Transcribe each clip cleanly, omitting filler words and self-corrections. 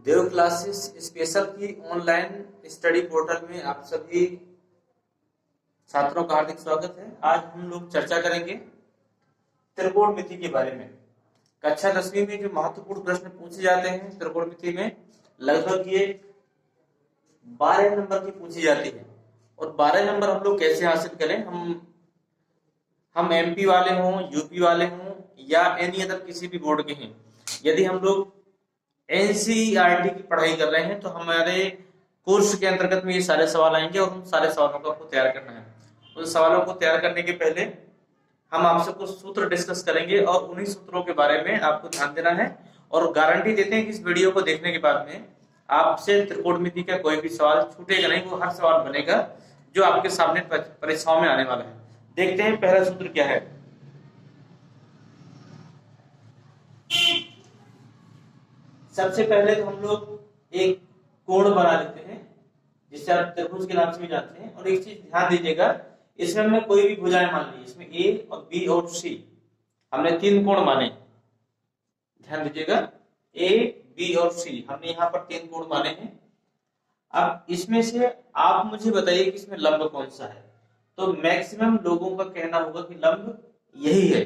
देव classes special की online study portal में आप सभी छात्रों का हार्दिक स्वागत है। आज हम लोग चर्चा करेंगे त्रिकोणमिति के बारे में। कक्षा 10वीं में जो महत्वपूर्ण प्रश्न पूछे जाते हैं त्रिकोणमिति में, लगभग ये 12 नंबर की पूछी जाती है। और 12 नंबर हम लोग कैसे हासिल करें? हम एमपी वाले हों, यूपी वाले हों या एनी अदर किसी भी बोर्ड के हैं, यदि हम लोग एनसीईआरटी की पढ़ाई कर रहे हैं तो हमारे कोर्स के अंतर्गत में ये सारे सवाल आएंगे और उन सारे सवालों को आपको तैयार करना है। उन सवालों को तैयार करने के पहले हम आपसे कुछ सूत्र डिस्कस करेंगे और उन्हीं सूत्रों के बारे में आपको ध्यान देना है। और गारंटी देते हैं कि इस वीडियो को देखने के बाद में आपसे त्रिकोणमिति का कोई भी सवाल छूटेगा नहीं, वो हर सवाल बनेगा जो आपके सामने परीक्षाओं में आने वाला है। देखते हैं पहला सूत्र क्या है। सबसे पहले तो हम लोग एक कोण बना लेते हैं जिसे आप त्रिभुज के नाम से भी जानते हैं। और एक चीज ध्यान दीजिएगा, इसमें हमने कोई भी भुजाएं मान ली, इसमें ए और बी और सी, हमने 3 कोण माने। ध्यान दीजिएगा, ए बी और सी, हमने यहाँ पर 3 कोण माने हैं। अब इसमें से आप मुझे बताइए कि इसमें लंब कौन सा है। तो मैक्सिमम लोगों का कहना होगा कि लंब यही है।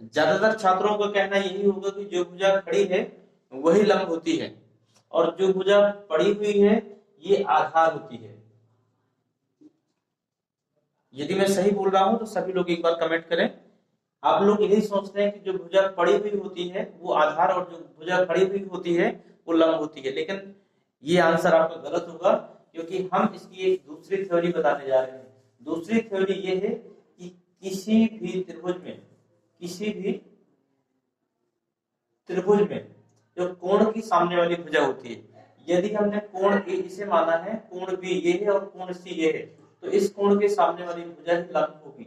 ज्यादातर छात्रों का कहना यही होगा कि जो भुजा खड़ी है वही लंब होती है और जो भुजा पड़ी हुई है ये आधार होती है। यदि मैं सही बोल रहा हूं तो सभी लोग एक बार कमेंट करें। आप लोग यही सोचते हैं कि जो भुजा पड़ी हुई होती है वो आधार और जो भुजा खड़ी हुई होती है वो लंब होती है, लेकिन ये आंसर आपका गलत होगा, क्योंकि हम इसकी एक दूसरी थ्योरी बताने जा रहे हैं। दूसरी थ्योरी ये है कि किसी भी त्रिभुज में जो कोण की सामने वाली भुजा होती है, यदि हमने कोण ए इसे माना है, कोण बी ये है और कोण सी ये है, तो इस कोण के सामने वाली भुजा ही लंब होगी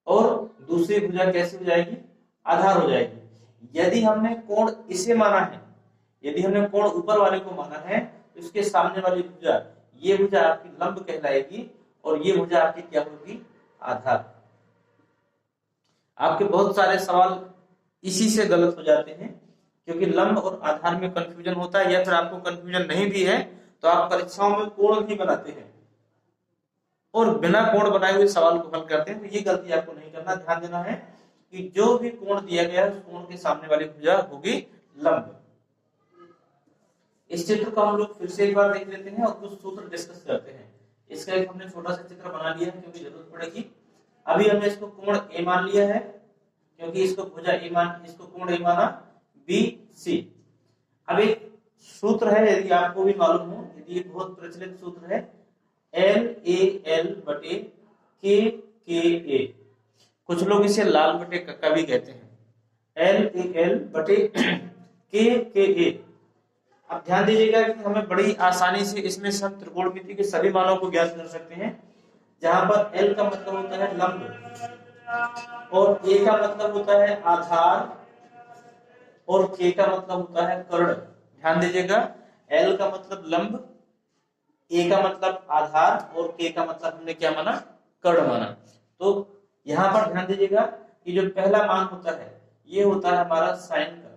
और दूसरी भुजा कैसे हो जाएगी? आधार हो जाएगी। यदि हमने कोण इसे माना है, यदि हमने कोण ऊपर वाले को माना है, तो इसके सामने वाली भुजा, ये भुजा आपकी लंब कहलाएगी और ये भुजा आपकी क्या होगी? आधार। आपके बहुत सारे सवाल इसी से गलत हो जाते हैं, क्योंकि लंब और आधार में कंफ्यूजन होता है, या फिर आपको कंफ्यूजन नहीं भी है तो आप परीक्षाओं में कोण भी बनाते हैं और बिना कोण बनाए हुए सवाल को हल करते हैं। तो ये गलती आपको नहीं करना। ध्यान देना है कि जो भी कोण दिया गया है उस कोण के सामने वाली भुजा होगी लंब। इस चित्र को हम लोग फिर से एक बार देख लेते हैं और कुछ सूत्र डिस्कस करते हैं। इसका एक हमने छोटा सा चित्र बना लिया है क्योंकि जरूरत पड़ेगी। अभी हमने इसको कोण ए मान लिया है क्योंकि इसको भुजा ए मान, इसको कोण ए माना, बी सी। अब एक सूत्र है, यदि आपको भी मालूम हो, यदि बहुत प्रचलित सूत्र है, एल ए एल बटे के ए। कुछ लोग इसे लाल बटे कक्का भी कहते हैं। एल ए एल बटे के ए। अब ध्यान दीजिएगा कि हमें बड़ी आसानी से इसमें सब त्रिकोणमिति के सभी मानों को ज्ञात कर सकते हैं, जहां पर एल का मतलब होता है लंब और ए का मतलब होता है आधार और के का मतलब होता है कर्ण। ध्यान दीजिएगा, एल का मतलब लंब, ए का मतलब आधार और के का मतलब हमने क्या माना? कर्ण माना। तो यहां पर ध्यान दीजिएगा कि जो पहला मान होता है ये होता है हमारा साइन का।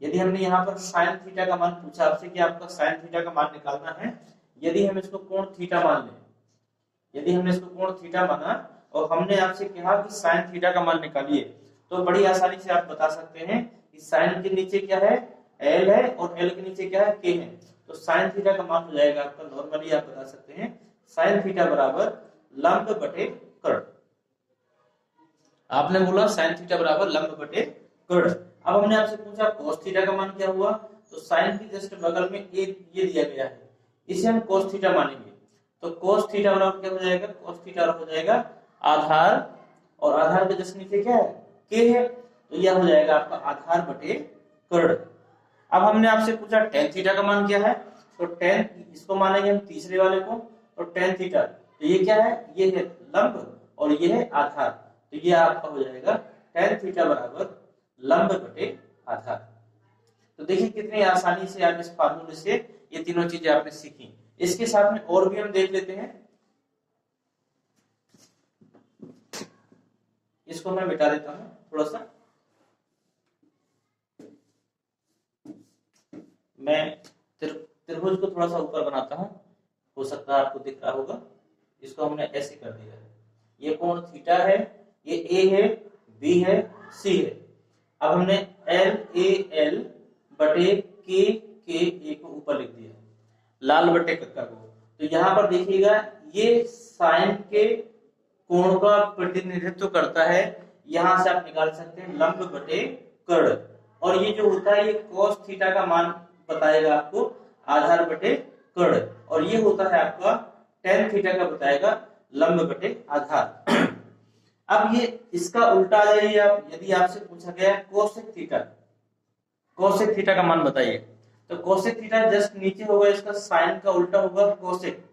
यदि हमने यहाँ पर साइन थीटा का मान पूछा आपसे कि आपका साइन थीटा का मान निकालना है, यदि हम इसको कोण थीटा मान लें, यदि हमने इसको कोण थीटा माना और हमने आपसे कहा कि साइन थीटा का मान निकालिए, तो बड़ी आसानी से आप बता सकते हैं कि साइन के नीचे क्या है? एल है और एल के नीचे क्या है? के है। तो साइन थीटा का मान हो जाएगा आपका, नॉर्मली आप बता सकते हैं, साइन थीटा बराबर लंब बटे कर्ण। आपने बोला साइन थीटा बराबर लंब बटे कर्ण। अब हमने आपसे पूछा cos थीटा का मान क्या हुआ? तो साइन की जस्ट बगल में ये दिया गया है, इसे हम cos थीटा मानेंगे। तो cos थीटा बराबर क्या हो जाएगा? cos थीटा हो जाएगा आधार और आधार के जस्ट नीचे क्या है? k है। तो यह हो जाएगा आपका आधार बटे कर्ण। अब हमने आपसे पूछा tan थीटा का मान क्या है? तो tan, इसको मानेंगे हम तीसरे वाले को, और tan थीटा, तो ये क्या है? ये है लंब और ये है आधार। तो ये आपका हो जाएगा tan थीटा बराबर लंब बटे आधार। तो देखिए कितनी आसानी से आप इस फार्मूले से ये तीनों चीजें आपने सीखी। इसके साथ में और भी हम देख लेते हैं। इसको मैं मिटा देता हूं थोड़ा सा। मैं त्रिभुज को थोड़ा सा ऊपर बनाता हूँ, हो सकता है आपको दिख रहा होगा। इसको हमने ऐसे कर दिया है, ये कोण थीटा है, ये ए है, बी है, सी है। अब हमने एल ए एल बटे के ए को ऊपर लिख दिया, लाल बटे कक्का को। तो यहाँ पर देखिएगा ये साइन के कोण का प्रतिनिधित्व करता है, यहां से आप निकाल सकते हैं लंब बटे कर्ण, और ये जो होता है ये cos थीटा का मान बताएगा आपको आधार बटे कर्ण, और ये होता है आपका tan थीटा का बताएगा लंब बटे आधार। अब ये इसका उल्टा आ जाइए आप, यदि आपसे पूछा गया कोसेक थीटा का मान बताइए, तो कोसेक थीटा जस्ट नीचे होगा, इसका साइन का उल्टा होगा कोसेक,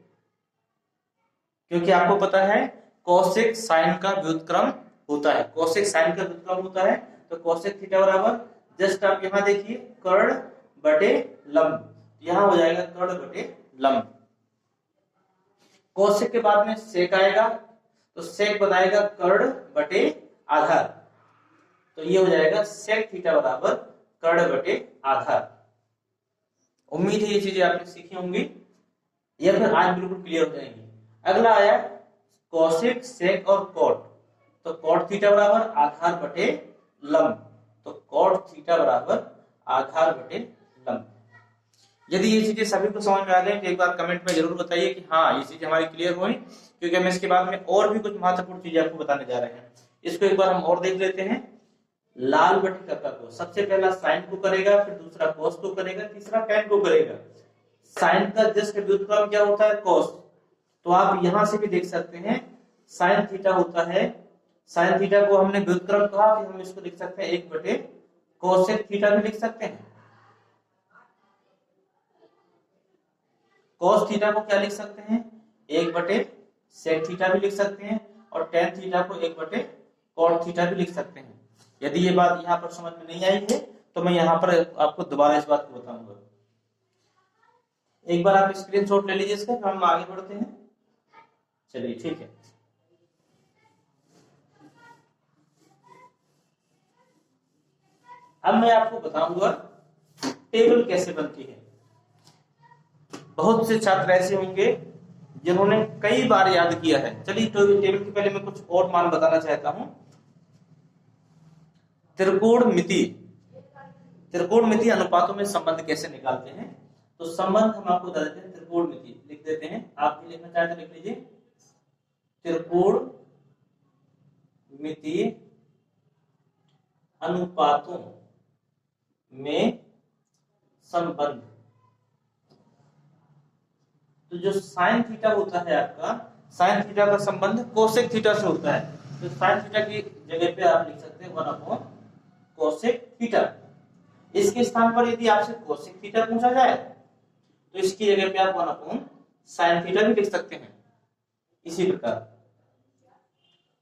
क्योंकि आपको पता है कोसेक साइन का व्युत्क्रम होता है, कोसेक साइन का व्युत्क्रम होता है। तो कोसेक थीटा बराबर जस्ट आप यहां देखिए कर्ण बटे लंब, यहां हो जाएगा कर्ण बटे लंब। कोसेक के बाद में सेक आएगा, तो सेक बताएगा कर्ण बटे आधार, तो ये हो जाएगा सेक थीटा बराबर कर्ण बटे आधार। उम्मीद है ये चीजें आपने सीखी होंगी, या फिर आज बिल्कुल क्लियर हो जाएंगी। अगला आया कोसेक, सेक और कॉट, तो कॉट थीटा बराबर आधार बटे लंब, तो कॉट थीटा बराबर आधार बटे लंब। यदि ये चीजें सभी को समझ में आ गई तो एक बार कमेंट में जरूर बताइए कि हाँ ये चीजें हमारी क्लियर हुई, क्योंकि हम इसके बाद में और भी कुछ महत्वपूर्ण चीजें आपको बताने जा रहे हैं। इसको एक बार हम और देख लेते हैं। लाल बटे कक्का को सबसे पहला साइन को करेगा, फिर दूसरा कोस को करेगा, तीसरा tan को करेगा। साइन का जस्ट व्युत्क्रम क्या होता है कोस, तो आप यहां से भी देख सकते हैं साइन थीटा होता है, साइन थीटा को हमने व्युत्क्रम कहा कि हम इसको लिख सकते हैं 1 बटे कोसेक थीटा भी लिख सकते हैं। कोस थीटा को क्या लिख सकते हैं 1 बटे सेक थीटा भी लिख सकते हैं, और tan थीटा को 1 बटे कॉट थीटा भी लिख सकते हैं। यदि ये बात यहाँ पर समझ में नहीं आई है तो मैं यहाँ पर आपको दोबारा इस बात को बताऊंगा। एक बार आप स्क्रीनशॉट ले लीजिए इसका, फिर हम आगे बढ़ते हैं। चलिए ठीक है। अब मैं आपको बताऊंगा टेबल कैसे बनती है। बहुत से छात्र ऐसे होंगे जिन्होंने कई बार याद किया है। चलिए तो टेबल के पहले मैं कुछ और मान बताना चाहता हूं। त्रिकोणमिति अनुपातों में संबंध कैसे निकालते हैं, तो संबंध हम आपको बता देते हैं। त्रिकोणमिति लिख देते हैं, आप भी लिखना चाहते लिख लीजिए। त्रिकोणमिति अनुपातों में संबंध, तो जो साइन थीटा होता है आपका, साइन थीटा का संबंध कोसेक थीटा से होता है, तो साइन थीटा की जगह पे आप लिख सकते हैं 1 कोसेक थीटा। इसके स्थान पर यदि आपसे कोसेक थीटा पूछा जाए तो इसकी जगह पे आप 1 साइन थीटा भी लिख सकते हैं। इसी प्रकार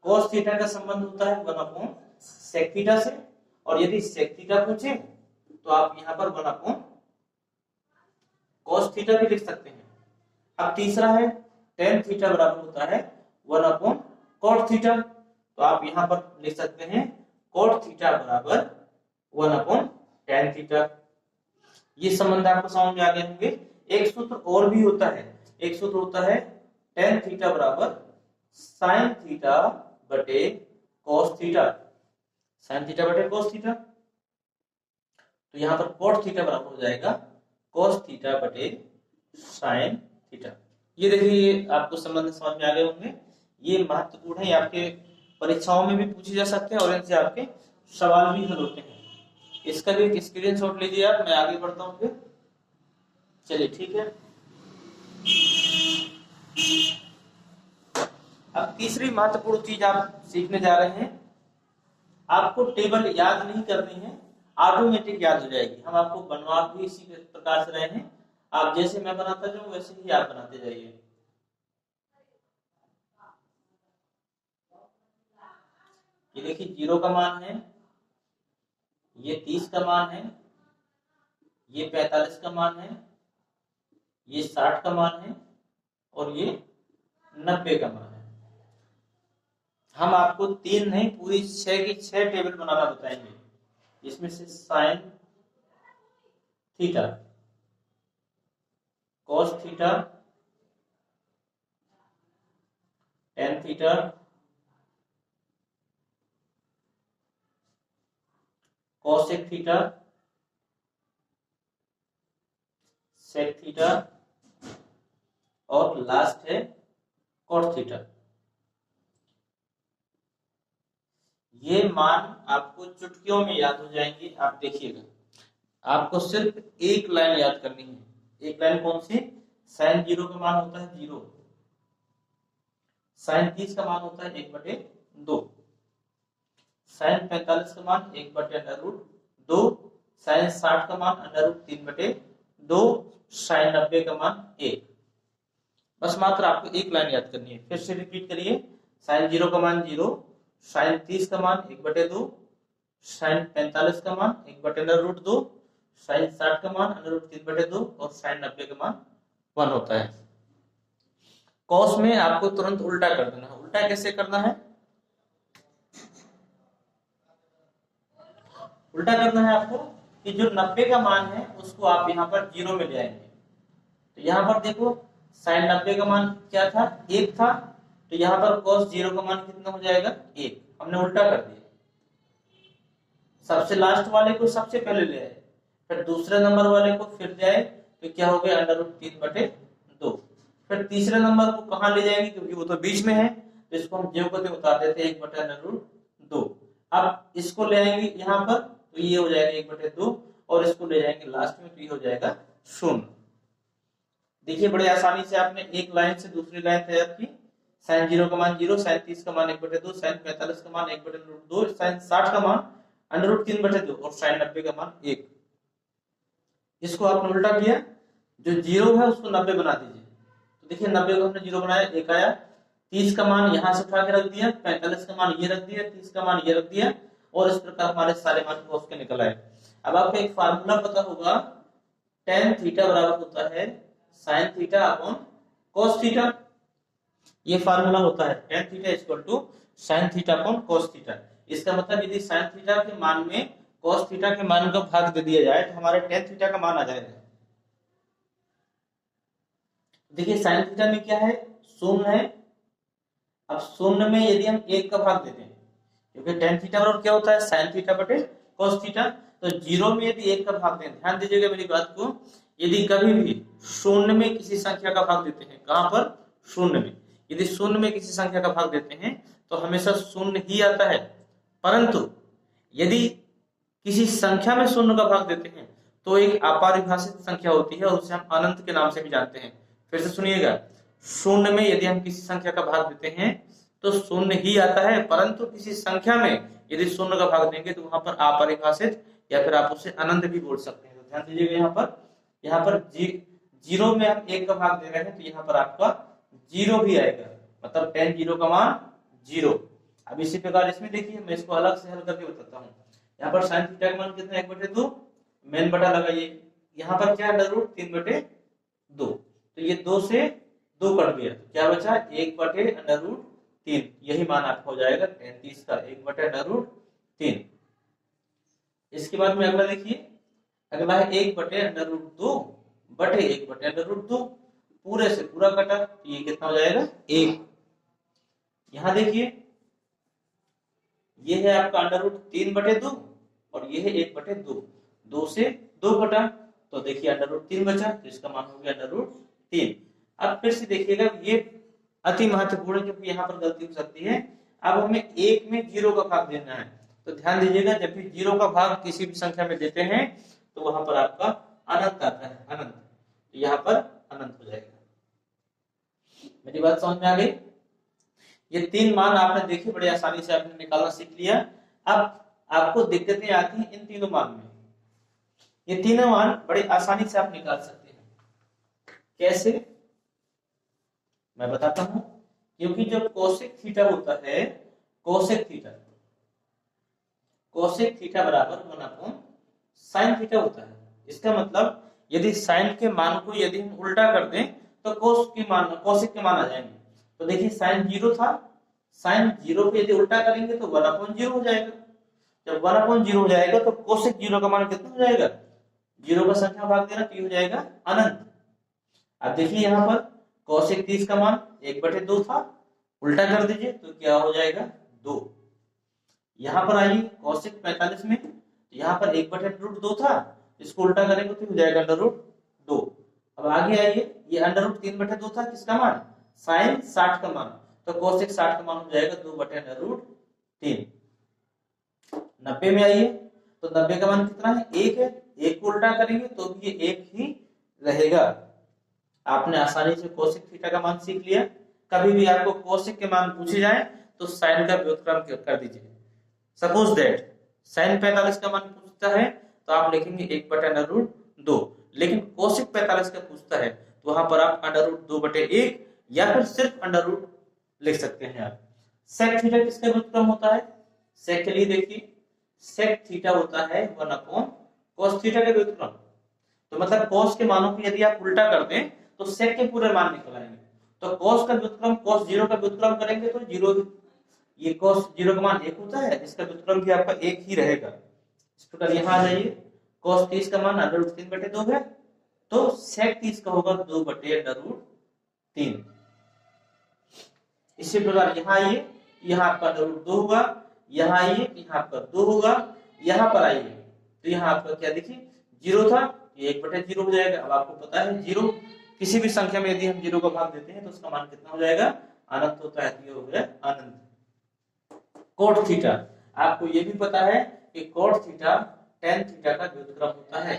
कोस थीटा का संबंध होता है 1 सेक थीटा से, और यदि सेक थीटा पूछे तो आप यहां पर 1 कोस थीटा भी लिख सकते हैं। अब तीसरा है tan थीटा बराबर होता है 1 कॉट थीटा, तो आप यहां पर लिख सकते हैं कॉट थीटा बराबर 1 tan थीटा। ये संबंध आपको समझ में आ गए होंगे। एक सूत्र और भी होता है, एक सूत्र होता है tan थीटा बराबर sin थीटा बटे cos थीटा, sin थीटा बटे cos थीटा। तो यहां पर cot थीटा बराबर हो जाएगा cos थीटा बटे sin थीटा। ये देखिए आपको संबंध समझ में आ गए होंगे। ये महत्वपूर्ण है, आपके परीक्षाओं में भी पूछे जा सकते हैं और इनसे आपके सवाल भी हल होते हैं। इसका भी एक स्क्रीनशॉट लीजिए आप, मैं आगे बढ़ता हूं फिर। चलिए ठीक है। अब तीसरी महत्वपूर्ण चीज आप सीखने जा रहे हैं। आपको टेबल याद नहीं करनी है, ऑटोमेटिक याद हो जाएगी। हम आपको बनवा भी इसी प्रकार से रहे हैं, आप जैसे मैं बनाता जाऊं वैसे ही आप बनाते जाइए। ये देखिए 0 का मान है, ये 30 का मान है, ये 45 का मान है, ये 60 का मान है, और ये 90 का मान है। हम आपको 3 नहीं पूरी 6 की 6 टेबल बनाना बताएंगे, इसमें से sine theta, cos theta tan theta cosec theta sec theta और लास्ट है cot थीटा। ये मान आपको चुटकियों में याद हो जाएंगे। आप देखिएगा, आपको सिर्फ एक लाइन याद करनी है। एक लाइन कौन सी? साइन 0 का मान होता है 0, साइन 30 का मान होता है 1/2, साइन 45 का मान 1/√2, साइन 60 का मान √3/2, साइन 90 का मान 1। बस मात्र आपको एक लाइन याद करनी है। फिर से रिपीट करिए, साइन 0 का मान 0, साइन 30 का मान 1/2, साइन 45 का मान 1/√2, साइन 60 का मान √3/2 और साइन 90 का मान 1 होता है। कॉस में आपको तुरंत उल्टा कर देना है। उल्टा कैसे करना है? उल्टा करना है आपको कि जो 90 का मान है उसको आप यहाँ पर 0 में ले आएंगे। तो यहाँ पर देखो, साइन 90 का मान क्या था? 1 था। तो यहाँ पर cos 0 का मान कितना हो जाएगा? 1। हमने उल्टा कर दिया। सबसे लास्ट वाले को सबसे पहले ले आए, फिर दूसरे नंबर वाले को फिर ले आए, तो क्या हो गया? √3/2। फिर तीसरे नंबर को कहाँ ले जाएंगे? क्योंकि वो तो बीच में है, तो इसको हम ज्यों को त्यों उतार देते हैं 1/√2। अब इसको ले आएंगे यहाँ पर, तो ये हो जाएगा 1/2, और इसको ले जाएंगे लास्ट में, तो ये हो जाएगा 0। देखिए, बड़े आसानी से आपने एक लाइन से दूसरी लाइन तैयार की। साइन 0 का मान 0, साइन 30 का मान 1/2, साइन 45 का मान 1/2, साइन 60 का मान √3/2 और साइन 90 का मान 1। इसको आपने उल्टा किया, जो 0 है उसको 90 बना दीजिए। तो देखिए, 90 को हमने 0 बनाया, 1 आया। 30 का मान यहाँ से उठा के रख दिया, 45 का मान ये रख दिया, 30 का मान ये रख दिया, और इस प्रकार हमारे सारे मान cos के निकल आए। अब आपको एक फार्मूला पता होगा, tan थीटा बराबर होता है sin theta upon cos theta. ये फार्मूला होता है tan theta equal to sin theta upon cos theta. इसका मतलब यदि sin थीटा के मान में cos थीटा के मान का भाग दे दिया जाए तो हमारे tan थीटा का मान आ जाएगा। देखिए, sin थीटा में क्या है? 0 है। अब 0 में यदि हम 1 का भाग देते हैं, क्योंकि tan थीटा बराबर क्या होता है? sin थीटा बटे cos थीटा। तो 0 में यदि 1 का भाग दें, ध्यान दीजिएगा मेरी बात को, यदि कभी भी 0 में किसी संख्या का भाग देते हैं, कहां पर? 0 में। यदि 0 में किसी संख्या का भाग देते हैं तो हमेशा 0 ही आता है। परंतु यदि किसी संख्या में 0 का भाग देते हैं तो एक अपरिभाषित संख्या होती है, और उसे हम अनंत के नाम से भी जानते हैं। फिर से सुनिएगा, 0 में यदि हम किसी संख्या का भाग देते हैं तो 0 ही आता है, परंतु किसी संख्या में यदि 0 का भाग देंगे तो वहां पर अपरिभाषित या फिर आप उसे अनंत भी बोल सकते हैं। तो ध्यान दीजिएगा, यहाँ पर 0 में हम 1 का भाग दे रहे हैं, तो यहाँ पर आपका 0 भी आएगा, मतलब tan 0 का मान 0। अब इसी प्रकार इसमें देखिए, मैं इसको अलग से हल करके बताता हूँ। यहाँ पर sin थीटा का मान कितना? 1/2, मेन बटा लगाइए। यहाँ पर क्या है? √3/2। तो ये 2 से 2 कट गया, तो क्या बचा? 1/√3। यही मान आपका हो जाएगा tan 30 का 1/√3। इसके बाद में अगला देखिए, अगला है 1/√2 बटे 1/√2। पूरे से पूरा कटा, तो ये कितना हो जाएगा? 1। यहां देखिए, ये है आपका √3/2 और ये है 1/2। 2 से 2 कटा, तो देखिए √3 बचा, तो इसका मान हो गया √3। अब फिर से देखिएगा, ये अति महत्वपूर्ण है क्योंकि यहाँ पर गलती हो सकती है। अब हमें 1 में 0 का भाग देना है, तो ध्यान दीजिएगा, जब भी 0 का भाग किसी भी संख्या में देते हैं तो वहां पर आपका अनंत आता है, अनंत। तो यहाँ पर अनंत हो जाएगा। मेरी बात समझ में आ गई? ये 3 मान आपने देखे, बड़े आसानी से आपने निकालना सीख लिया। अब आपको दिक्कतें आती हैं इन तीनों मान में। ये तीनों मान बड़े आसानी से आप निकाल सकते हैं। कैसे? मैं बताता हूं। क्योंकि जो कोसेक थीटा होता है, कोसेक थीटा बराबर 1/sin थीटा होता है। इसका मतलब यदि sin के मान को यदि हम उल्टा कर दें तो कोसेक के मान आ जाएंगे। तो देखिए, sin 0 था, sin 0 को यदि उल्टा करेंगे तो 1/0 हो जाएगा। जब 1/0 हो जाएगा तो कोसेक 0 का मान कितना हो जाएगा? 0 का संख्या भाग देना, तो ये हो जाएगा अनंत। अब देखिए यहाँ पर कौशिक 30 का मान 1/2 था, उल्टा कर दीजिए तो क्या हो जाएगा 2। यहाँ पर आइए कौशिक 45 में, यहाँ पर 1/√2 था, इसको उल्टा करेंगे तो हो जाएगा √2। अब आगे आइए, ये √3/2 था किसका मान, साइन 60 का मान, तो कौशिक 60 का मान हो जाएगा 2/√3। 90 में आइए, तो 90 का मान कितना है, 1 है, 1 को उल्टा करेंगे तो भी ये 1 ही रहेगा। आपने आसानी से कौशिक थीटा का मान सीख लिया। कभी भी आपको कौशिक के मान पूछे जाए तो साइन का व्युत्क्रम कर दीजिए। सपोज दैट साइन 45 का मान पूछता है तो आप लिखेंगे 1/√2, लेकिन कौशिक 45 का पूछता है तो वहां पर आप √2/1 या फिर सिर्फ √ लिख सकते हैं आप। सेक थीटा किसका व्युत्क्रम होता है, सेक के लिए देखिए, सेक थीटा होता है 1/cos थीटा का व्युत्क्रम। तो मतलब cos के मानों को यदि आप उल्टा कर दें तो सेक के पूरे मान निकल आएंगे। तो cos का व्युत्क्रम cos 0 का व्युत्क्रम करेंगे तो 0, ये cos 0 का मान 1 होता है, इसका व्युत्क्रम भी आपका 1 ही रहेगा। इस प्रकार यहाँ आ जाइए, cos 30 का मान √3/2 है, तो sec 30 का होगा 2/√3। इसी प्रकार यहाँ आइए, यहाँ आपका √2 होगा, यहाँ आइए यहाँ आपका 2 होगा, यहाँ पर आइए तो यहाँ आपका क्या देखिए 0 था, ये 1/0 हो जाएगा। अब आपको पता है 0 किसी भी संख्या में यदि हम 0 का भाग देते हैं तो उसका मान कितना हो जाएगा, अनंत होता है, तो ये हो गया अनंत। कोट थीटा, आपको ये भी पता है कि कोट थीटा tan थीटा का व्युत्क्रम होता है,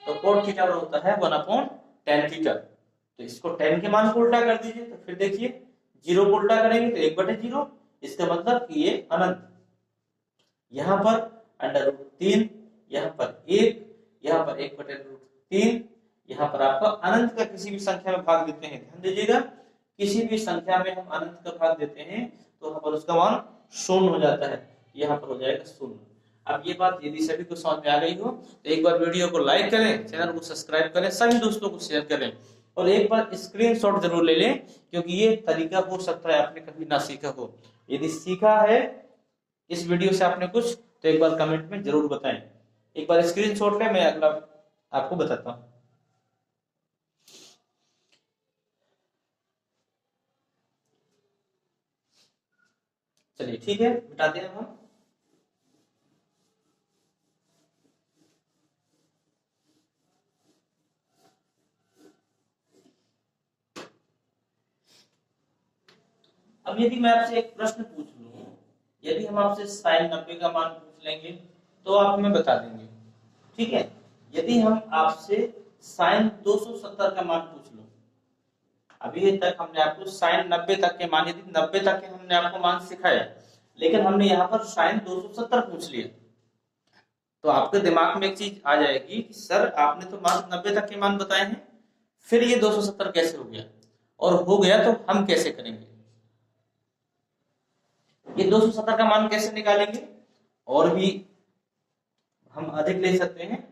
तो कोट थीटा होता है 1/tan थीटा। तो इसको tan के मान को उल्टा कर दीजिए तो फिर देखिए 0 को उल्टा करेंगे तो 1/0, इसका मतलब कि ये अनंत। यहाँ पर √3, यहाँ पर 1, यहाँ पर 1/√3, यहाँ पर आपका अनंत का किसी भी संख्या में भाग देते हैं, ध्यान दीजिएगा, किसी भी संख्या में हम अनंत का भाग देते हैं तो वहां पर उसका मान 0 हो जाता है, यहाँ पर हो जाएगा 0। अब ये बात यदि सभी को समझ में आ गई हो तो एक बार वीडियो को लाइक करें, चैनल को सब्सक्राइब करें, सभी दोस्तों को शेयर करें और एक बार स्क्रीनशॉट जरूर ले लें, क्योंकि ये तरीका हो सकता है आपने कभी ना सीखा हो। यदि सीखा है इस वीडियो से आपने कुछ तो एक बार कमेंट में जरूर बताएं। एक बार स्क्रीनशॉट लें, मैं अगला आपको बताता हूं। चलिए ठीक है, मिटाते हैं हम। अब यदि मैं आपसे एक प्रश्न पूछ लूं, यदि हम आपसे साइन 90 का मान पूछ लेंगे तो आप हमें बता देंगे, ठीक है। यदि हम आपसे साइन 270 का मान पूछ लो, अभी तक हमने आपको साइन 90 तक के मान, यदि 90 तक के हमने आपको मान सिखाया, लेकिन हमने यहाँ पर साइन 270 पूछ लिया, तो आपके दिमाग में एक चीज आ जाएगी कि सर आपने तो मान 90 तक के मान बताए हैं, फिर ये 270 कैसे हो गया, और हो गया तो हम कैसे करेंगे, ये 270 का मान कैसे निकालेंगे, और भी हम अधिक ले सकते हैं।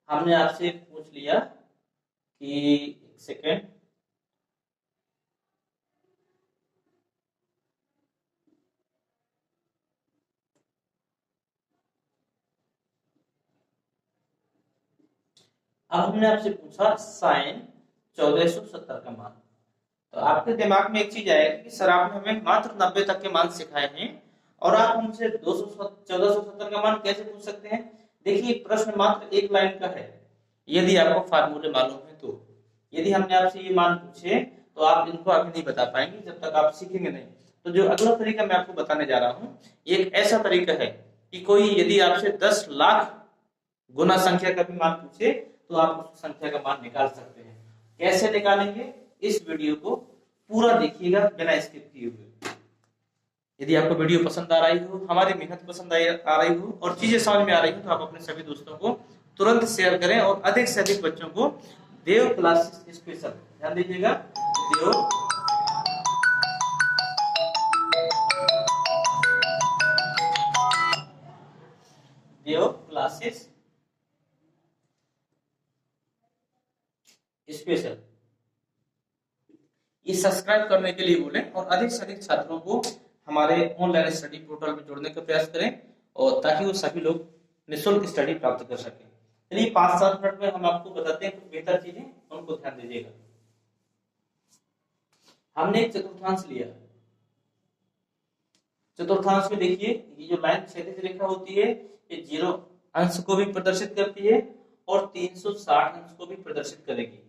हमने आपसे पूछ लिया कि एक सेकेंड, अब हमने आपसे पूछा साइन 1470 का मान, तो आपके दिमाग में एक चीज आएगी कि सर आपने हमें मात्र 90 तक के मान सिखाए हैं और आप हमसे 1470 का मान कैसे पूछ सकते हैं। देखिए प्रश्न मात्र एक लाइन का है, यदि आपको फार्मूले मालूम है तो। यदि हमने आपसे ये मान पूछे तो आप इनको अभी नहीं बता पाएंगे जब तक आप सीखेंगे नहीं। तो जो अगला तरीका मैं आपको बताने जा रहा हूँ, एक ऐसा तरीका है कि कोई यदि आपसे 10 लाख गुना संख्या का भी मान पूछे तो आप उस संख्या का मान निकाल सकते हैं। कैसे निकालेंगे, इस वीडियो को पूरा देखिएगा बिना स्किप किए हुए। यदि आपको वीडियो पसंद आ रही हो, हमारी मेहनत पसंद आ रही हो और चीजें समझ में आ रही हो तो आप अपने सभी दोस्तों को तुरंत शेयर करें और अधिक से अधिक बच्चों को देव क्लासेस स्पेशल, ध्यान दीजिएगा, देव क्लासेस स्पेशल ये सब्सक्राइब करने के लिए बोलें और अधिक से अधिक छात्रों को हमारे ऑनलाइन स्टडी पोर्टल में जोड़ने का प्रयास करें और ताकि वो सभी लोग निःशुल्क स्टडी प्राप्त कर सकें। चलिए 5-7 मिनट में हम आपको बताते हैं कुछ बेहतर चीजें, उनको ध्यान दीजिएगा। हमने एक चतुर्थांश लिया, चतुर्थांश में देखिए ये जो लाइन क्षैतिज रेखा होती है ये 0 अंश को भी प्रदर्शित करती है और 360 अंश को भी प्रदर्शित करेगी।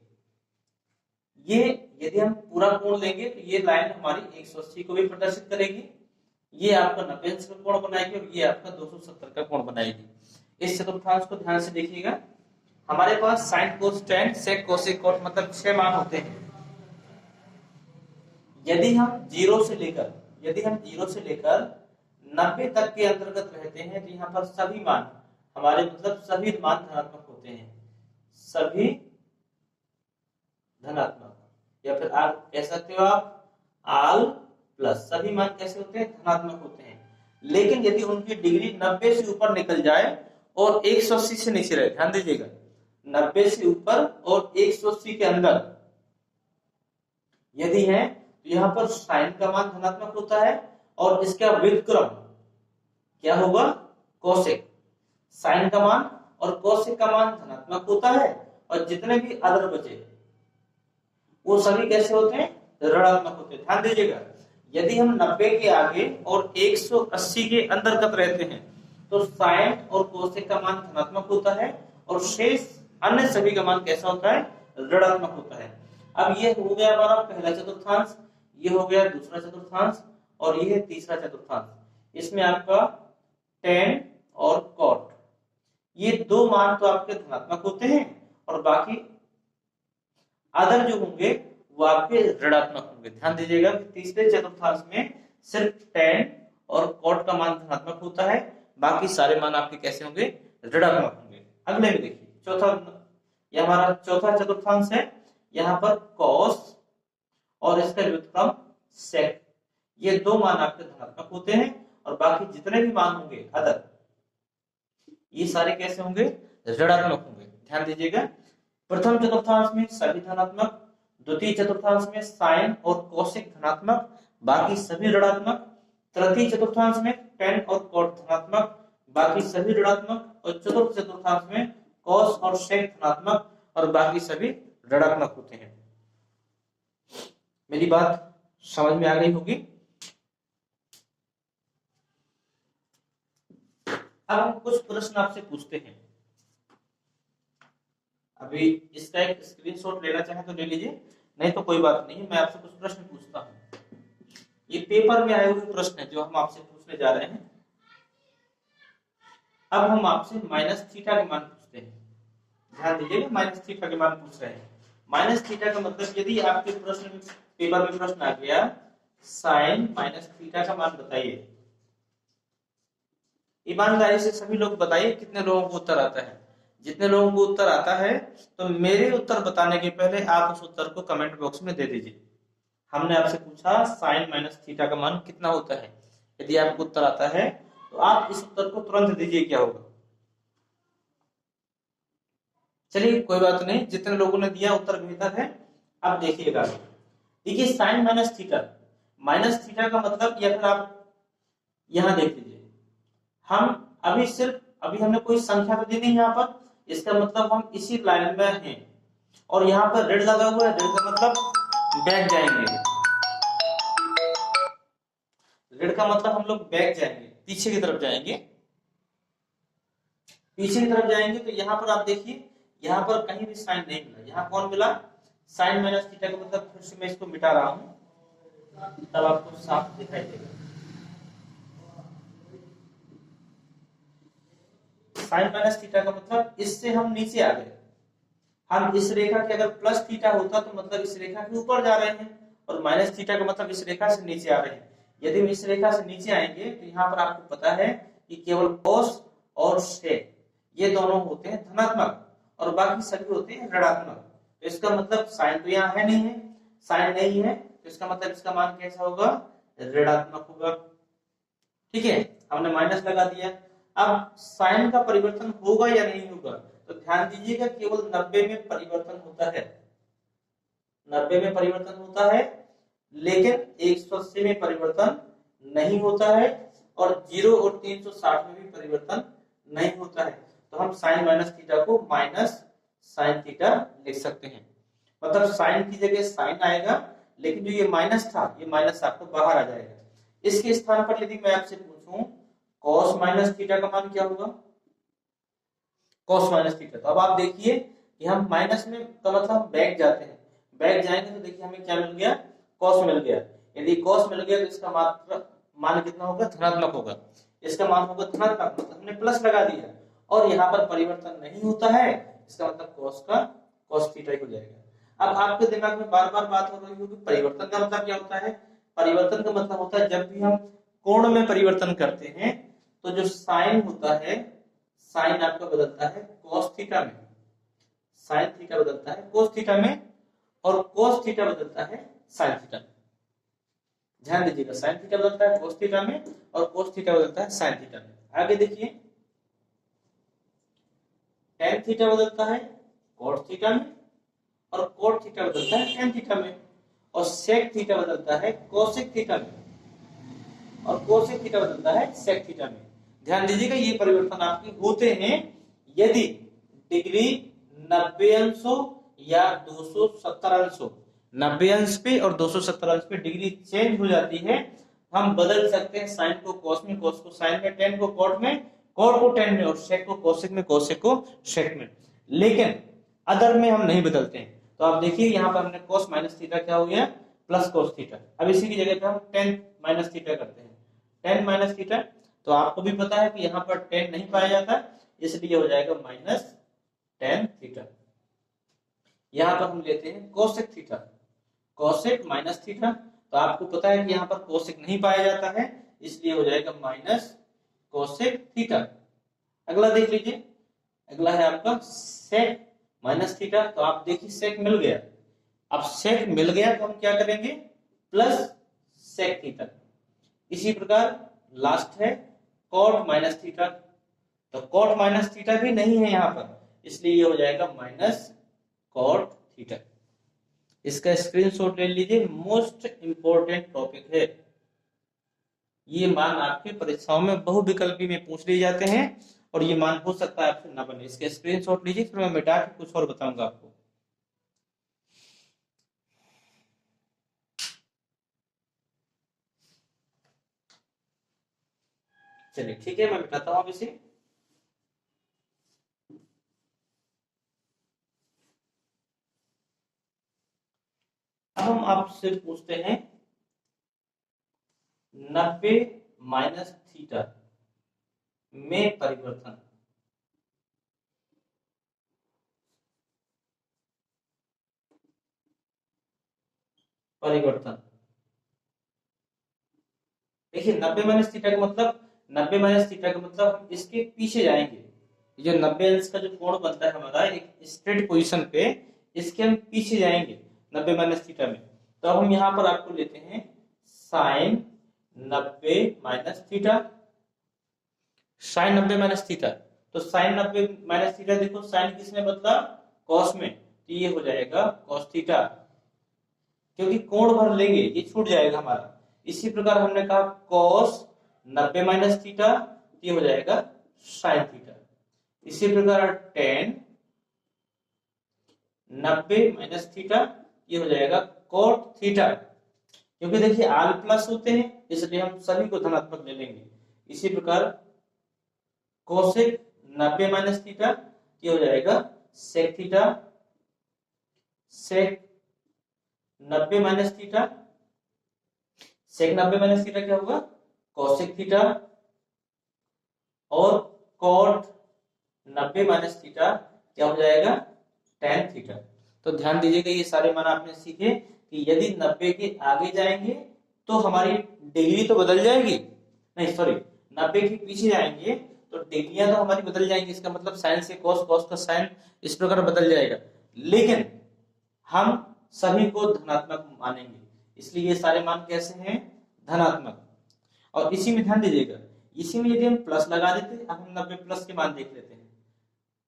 ये यदि हम पूरा कोण लेंगे तो ये लाइन हमारी 180 को भी प्रदर्शित करेगी, ये आपका 90 अंश का कोण बनाएगी और ये आपका 270 का कोण बनाएगी। इस चतुर्थांश को ध्यान से देखिएगा। हमारे पास sine cos tan sec cosec cot मतलब 6 मान होते हैं। यदि हम 0 से लेकर 90 तक के अंतर्गत रहते हैं तो यहाँ पर सभी मान हमारे मतलब सभी मान धनात्मक होते हैं, सभी धनात्मक, या फिर आप कह सकते हो आप आल प्लस, सभी मान कैसे होते हैं? धनात्मक होते हैं। लेकिन यदि उनकी डिग्री 90 से ऊपर निकल जाए और 180 से नीचे रहे, ध्यान दीजिएगा 90 से ऊपर और 180 के अंदर यदि है तो यहाँ पर साइन का मान धनात्मक होता है और इसका व्युत्क्रम क्या होगा? कोसेक। साइन का मान और कोसेक का मान धनात्मक होता है और जितने भी अदर बचे वो सभी कैसे होते हैं? ऋणात्मक होते हैं। ध्यान दीजिएगा यदि हम 90 के आगे और 180 के अंतर्गत रहते हैं तो साइन और कोसेक का मान धनात्मक होता है और शेष अन्य सभी का मान कैसा होता है? ऋणात्मक होता है। अब ये हो गया हमारा पहला चतुर्थांश, ये हो गया दूसरा चतुर्थांश और ये है तीसरा चतुर्थांश। इसमें आपका tan और cot ये दो मान तो आपके धनात्मक होते हैं और बाकी अदर जो होंगे वो आपके ऋणात्मक होंगे। ध्यान दीजिएगा कि तीसरे चतुर्थांश में सिर्फ tan और cot का मान धनात्मक होता है, बाकी सारे मान आपके कैसे होंगे? ऋणात्मक होंगे। अगले में देखिए ये हमारा चौथा चतुर्थांश है। यहाँ पर cos और इसका व्युत्क्रम sec ये दो मान आपके धनात्मक होते हैं और बाकी जितने भी मान होंगे अदर ये सारे कैसे होंगे? ऋणात्मक होंगे। ध्यान दीजिएगा प्रथम चतुर्थांश में सभी धनात्मक, द्वितीय चतुर्थांश में साइन और कोसेक धनात्मक, बाकी सभी ऋणात्मक, तृतीय चतुर्थांश में tan और cot धनात्मक, बाकी सभी ऋणात्मक और चतुर्थ चतुर्थांश में cos और sec धनात्मक और बाकी सभी ऋणात्मक होते हैं। मेरी बात समझ में आ गई होगी। अब हम कुछ प्रश्न आपसे पूछते हैं। अभी इसका एक स्क्रीनशॉट लेना चाहे तो ले लीजिए, नहीं तो कोई बात नहीं, मैं आपसे कुछ प्रश्न पूछता हूं। ये पेपर में आए हुए प्रश्न है जो हम आपसे पूछने जा रहे हैं। अब हम आपसे माइनस थीटा के मान पूछते हैं। ध्यान दीजिएगा माइनस थीटा के मान पूछ रहे हैं। माइनस थीटा का मतलब यदि आपके प्रश्न में पेपर में प्रश्न आ गया साइन माइनस थीटा का मान बताइए, ईमानदारी से सभी लोग बताइए कितने लोगों को उत्तर आता है। जितने लोगों को उत्तर आता है तो मेरे उत्तर बताने के पहले आप उस उत्तर को कमेंट बॉक्स में दे दीजिए। हमने आपसे पूछा साइन माइनस थीटा का मान कितना होता है, यदि आपको उत्तर आता है तो आप इस उत्तर को तुरंत दीजिए, क्या होगा। चलिए कोई बात नहीं, जितने लोगों ने दिया उत्तर बेहतर है। अब देखिएगा, देखिए साइन माइनस थीटा का मतलब, या फिर आप यहां देख लीजिए, हम अभी हमने कोई संख्या तो दी नहीं यहाँ पर, इसका मतलब हम इसी लाइन में हैं और यहाँ पर ऋण लगा हुआ है, ऋण का मतलब बैक जाएंगे, ऋण का मतलब हम लोग बैक जाएंगे, पीछे की तरफ जाएंगे, तो यहाँ पर आप देखिए यहाँ पर कहीं भी साइन नहीं मिला। यहाँ कौन मिला? साइन माइनस थीटा का मतलब, फिर से मैं इसको मिटा रहा हूं तब आपको साफ दिखाई देगा। साइन माइनस थीटा का मतलब इससे हम नीचे आ गए। हम इस रेखा के अगर प्लस थीटा होता तो मतलब इस रेखा के ऊपर जा रहे हैं, और माइनस थीटा का मतलब इस रेखा से नीचे आ रहे हैं। यदि हम इस रेखा से नीचे आएंगे तो यहाँ पर आपको पता है कि केवल cos और sec ये दोनों होते हैं धनात्मक और बाकी सभी होते हैं ऋणात्मक। तो इसका मतलब साइन तो यहाँ है नहीं है, साइन नहीं है तो इसका मतलब इसका मान कैसा होगा? ऋणात्मक होगा। ठीक है, हमने माइनस लगा दिया। अब साइन का परिवर्तन होगा या नहीं होगा, तो ध्यान दीजिएगा केवल 90 में परिवर्तन होता है, 90 में परिवर्तन होता है, लेकिन 180 में परिवर्तन नहीं होता है और 0 और 360 में भी परिवर्तन नहीं होता है। तो तो हम साइन माइनस थीटा को माइनस साइन थीटा लिख सकते हैं। मतलब साइन की जगह साइन आएगा, लेकिन जो ये माइनस था ये माइनस आपको बाहर आ जाएगा। इसके स्थान पर यदि मैं आपसे पूछूं कॉस माइनस थीटा का मान क्या होगा, कॉस माइनस थीटा, तो अब आप देखिए कि हम माइनस में का मतलब बैक जाते हैं, बैक जाएंगे तो देखिए हमें क्या मिल गया, कॉस मिल गया। यदि कॉस मिल गया तो इसका मान कितना होगा, धनात्मक होगा। इसका मान होगा धनात्मक, मतलब हमने प्लस लगा दिया और यहाँ पर परिवर्तन नहीं होता है, इसका मतलब कॉस का कॉस थीटा ही हो जाएगा। अब आपके दिमाग में बार बार बात हो रही होगी परिवर्तन का मतलब क्या होता है। परिवर्तन का मतलब होता है जब भी हम कोण में परिवर्तन करते हैं तो जो साइन होता है, साइन आपका बदलता है cos थीटा में, साइन थीटा बदलता है cos थीटा में और cos थीटा बदलता है sin थीटा में। ध्यान दीजिएगा, sin थीटा बदलता है cos थीटा में और cos थीटा बदलता है sin थीटा में। आगे देखिए tan थीटा बदलता है cot थीटा में और cot थीटा बदलता है tan थीटा में और sec थीटा बदलता है cosec थीटा में और cosec थीटा बदलता है sec थीटा में। ध्यान दीजिएगा ये परिवर्तन आपके होते हैं यदि डिग्री 90 अंशों या 270 अंशों, 90 अंश पे और 270 अंश पे डिग्री चेंज हो जाती है। हम बदल सकते हैं साइन को कॉस में, कॉस को साइन में, टेन को कॉट में, कॉट को टेन में और सेक को कोसेक में, कोसेक को सेक में। लेकिन अदर में हम नहीं बदलते हैं। तो आप देखिए यहाँ पर हमने कॉस माइनस थीटा क्या हो गया, प्लस कॉस थीटा। अब इसी की जगह पे हम टेन माइनस थीटा करते हैं, टेन माइनस थीटा। तो आपको भी पता है कि यहाँ पर टेन नहीं पाया जाता, इसलिए हो जाएगा माइनस टेन थीटा। यहाँ पर हम लेते हैं cosec theta, cosec minus theta. तो आपको पता है कि यहाँ पर कोसेक नहीं पाया जाता है, इसलिए हो जाएगा माइनस कोसेक थीटा। अगला देख लीजिए, अगला है आपका सेक माइनस थीटा। तो आप देखिए सेक मिल गया, अब सेक मिल गया तो हम क्या करेंगे, प्लस सेक थीटा। इसी प्रकार लास्ट है कॉट माइनस थीटा। तो कॉट माइनस थीटा भी नहीं है यहाँ पर, इसलिए ये हो जाएगा माइनस कॉट थीटा। इसका स्क्रीनशॉट ले लीजिए, मोस्ट इंपोर्टेंट टॉपिक है। ये मान आपकी परीक्षाओं में बहुविकल्पी में पूछ लिए जाते हैं और ये मान हो सकता है आपसे ना बने। इसके स्क्रीनशॉट लीजिए, फिर मैं मिटा के कुछ और बताऊंगा आपको। चलिए ठीक है, मैं मिटाता हूं अब इसे। अब हम आपसे पूछते हैं 90 माइनस थीटा में परिवर्तन। परिवर्तन देखिए 90 माइनस थीटा का मतलब, 90 माइनस थीटा का मतलब हम इसके पीछे जाएंगे। जो 90 अंश का जो कोण बनता है हमारा एक स्ट्रेट पोजीशन पे, इसके हम पीछे जाएंगे 90 माइनस थीटा में। तो हम यहाँ पर आपको लेते हैं sine 90 minus theta, sine 90 minus theta. तो साइन 90 माइनस थीटा देखो, साइन किसमें बदला, कॉस में, तो ये हो जाएगा कॉस थीटा, क्योंकि कोण भर लेंगे ये छूट जाएगा हमारा। इसी प्रकार हमने कहा कॉस 90 माइनस थीटा, ये हो जाएगा साइन थीटा। इसी प्रकार टेन 90 माइनस थीटा, ये हो जाएगा कोट थीटा। क्योंकि देखिए आल प्लस होते हैं इसलिए हम सभी को धनात्मक ले लेंगे। इसी प्रकार कोसेक 90 माइनस थीटा, ये हो जाएगा सेक थीटा, सेक 90 माइनस थीटा, सेक 90 माइनस थीटा क्या होगा, कोसेक थीटा, और कॉट 90 माइनस थीटा क्या हो जाएगा, टेन थीटा। तो ध्यान दीजिएगा ये सारे मान आपने सीखे कि यदि 90 के आगे जाएंगे तो हमारी डिग्री तो बदल जाएगी, नहीं सॉरी 90 के पीछे जाएंगे तो डिग्रियां तो हमारी बदल जाएंगी। इसका मतलब साइन से कॉस, कॉस का साइन, इस प्रकार बदल जाएगा। लेकिन हम सभी को धनात्मक मानेंगे, इसलिए ये सारे मान कैसे हैं, धनात्मक। और इसी में ध्यान दीजिएगा, इसी में यदि हम प्लस लगा देते, अब हम 90 प्लस के मान देख लेते हैं।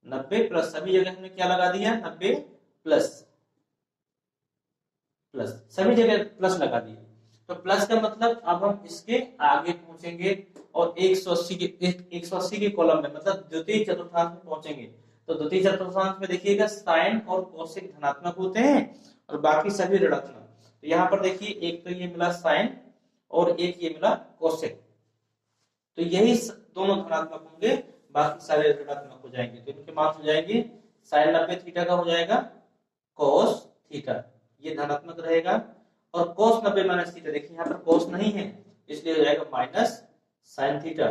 90 प्लस, सभी जगह हमने क्या लगा दिया, 90 प्लस, प्लस सभी जगह प्लस लगा दिया। तो प्लस का मतलब अब हम इसके आगे पहुंचेंगे और 180 के कॉलम में, मतलब द्वितीय चतुर्थांश में पहुंचेंगे। तो द्वितीय चतुर्थांश में देखिएगा साइन और कोसेक धनात्मक होते हैं और बाकी सभी ऋणात्मक। तो यहाँ पर देखिए एक तो ये मिला साइन और एक ये मिला कोसेक, तो यही दोनों धनात्मक होंगे, बाकी सारे ऋणात्मक हो जाएंगे। तो इनके मान हो जाएंगे साइन 90 थीटा का हो जाएगा कोस थीटा, ये धनात्मक रहेगा, और कोस 90 माइनस थीटा, देखिए यहाँ पर कोस नहीं है इसलिए हो जाएगा माइनस साइन थीटा।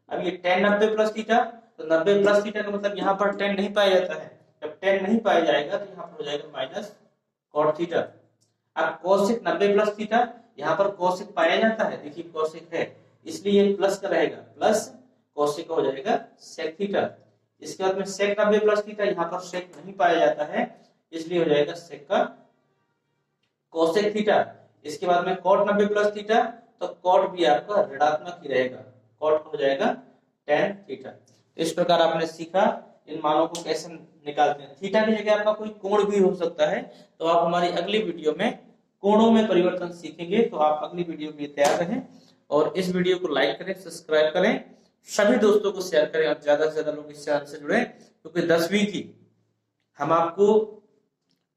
अब ये tan 90 प्लस थीटा, तो 90 प्लस थीटा का मतलब यहाँ पर tan नहीं पाया जाता है, जब tan नहीं पाया जाएगा तो यहाँ पर हो जाएगा माइनस cot थीटा। अब कोसेक 90 प्लस थीटा, यहाँ पर कोसेक पाया जाता है, देखिए कोसेक है इसलिए प्लस का रहेगा, प्लस कोसेक का हो जाएगा सेक थीटा। इसके बाद में सेक 90 प्लस थीटा, यहाँ पर सेक नहीं पाया जाता है इसलिए हो जाएगा सेक का कोसेक थीटा। इसके बाद में cot 90 प्लस थीटा, तो cot भी आपका ऋणात्मक ही रहेगा, cot हो जाएगा tan थीटा। इस प्रकार आपने सीखा इन मानों को कैसे निकालते हैं। थीटा की जगह आपका कोई कोण भी हो सकता है, तो आप हमारी अगली वीडियो में कोणों में परिवर्तन सीखेंगे। तो आप अगली वीडियो के लिए तैयार रहें और इस वीडियो को लाइक करें, सब्सक्राइब करें, सभी दोस्तों को शेयर करें और ज्यादा से ज्यादा लोग इस चैनल से जुड़े, क्योंकि 10वीं की हम आपको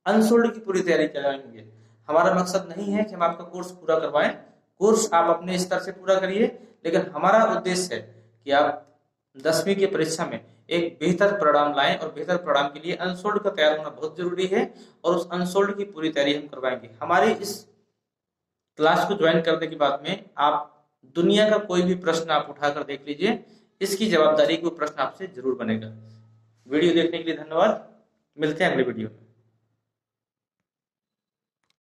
अनसोल्ड की पूरी तैयारी कराएंगे। हमारा मकसद नहीं है कि हम आपका कोर्स पूरा करवाएं, कोर्स आप अपने स्तर से पूरा करिए, लेकिन हमारा उद्देश्य है कि आप 10वीं की परीक्षा में एक बेहतर परिणाम लाएं, और बेहतर परिणाम के लिए अनसोल्ड का तैयार होना बहुत जरूरी है, और उस अनसोल्ड की पूरी तैयारी हम करवाएंगे। हमारी इस क्लास को ज्वाइन करने के बाद में आप दुनिया का कोई भी प्रश्न आप उठाकर देख लीजिए, इसकी जवाबदारी को प्रश्न आपसे जरूर बनेगा। वीडियो देखने के लिए धन्यवाद, मिलते हैं अगले वीडियो में।